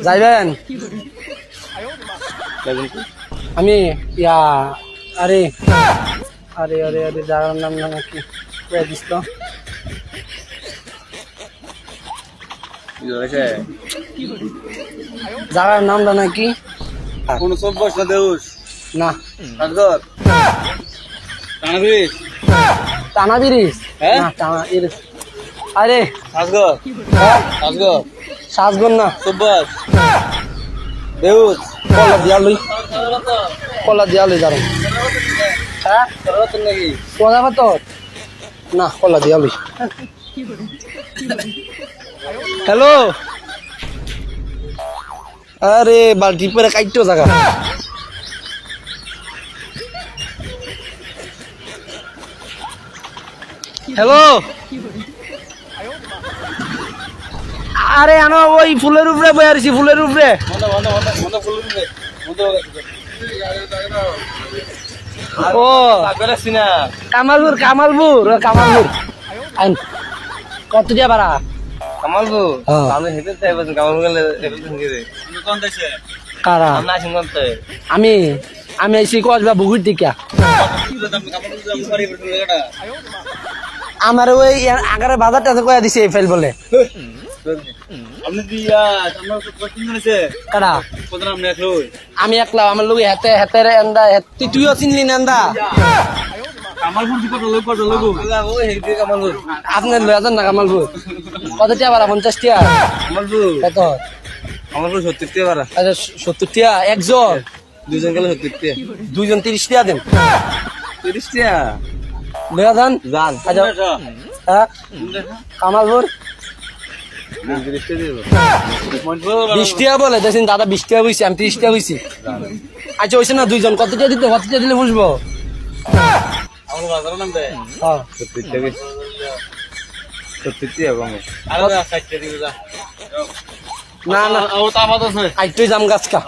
যাইবেন আমি ইয়া আরে আরে আরে আরে জায়গার নাম না কি দিস তো জায়গার নামটা নাকি কোন সব্বস না দেউস না রাজগর টানা ব্রিজ টানা ব্রিজ হ্যাঁ না টানা ব্রিজ আরে রাজগর রাজগর সাজগন না সব্বস দেউস কলা দিয়া লই যাবেন হ্যাঁ রতন নাকি কোনা কত না কলা দিয়া লই হ্যালো আরে বালতি পরে কাইটো জায়গা হ্যালো আরে আনো ওই ফুলের উপরে বই আছি ফুলের উপরে ও কামালপুর কামালপুর কামালপুর আইন কত দিয়া ভাড়া কামালপুর হ্যাঁ। আমি হেঁটে যাইব কামালপুর গেলে কোন দেশে কারা আমরা আসুন কোনতে আমি আমি আইছি কসবা বুগুর দিকা আমার ওই আগারে বাজারটা কয়া দিছে ফেল বলে আপনি দিয়া আমরা কোচিং করেছে কারা কত নাম লেখলো আমি একলা আমার লোক হেতে হেতে রে এন্দা তুইও চিনলি না এন্দা কামালপুর দি কত লোক ওই হেঁটে কামালপুর আপনার লয়া যান না কামালপুর কত টিয়া ভাড়া 50 টিয়া কামালপুর কত কামালপুর 70 টাকা ভাড়া আচ্ছা 70 টিয়া একজন দুজন গেলে 70 টাকা দুইজন 30 টিয়া দেন 30 টাকা লয়া যান জান আচ্ছা হ্যাঁ কামালপুর 30 টাকা দিব 20 টিয়া বলে দেখেন দাদা 20 টিয়া হইছে আমি 30 টিয়া হইছি আচ্ছা হইছে না দুইজন কত টিয়া দিতে কত টিয়া দিলে বুঝবো আমার বাজার নাম দে হ্যাঁ 70 টাকা 70 টাকা কমে আর 60 টাকা দিব যা না না ও তা বাদ আছে আইটই জাম গাছকা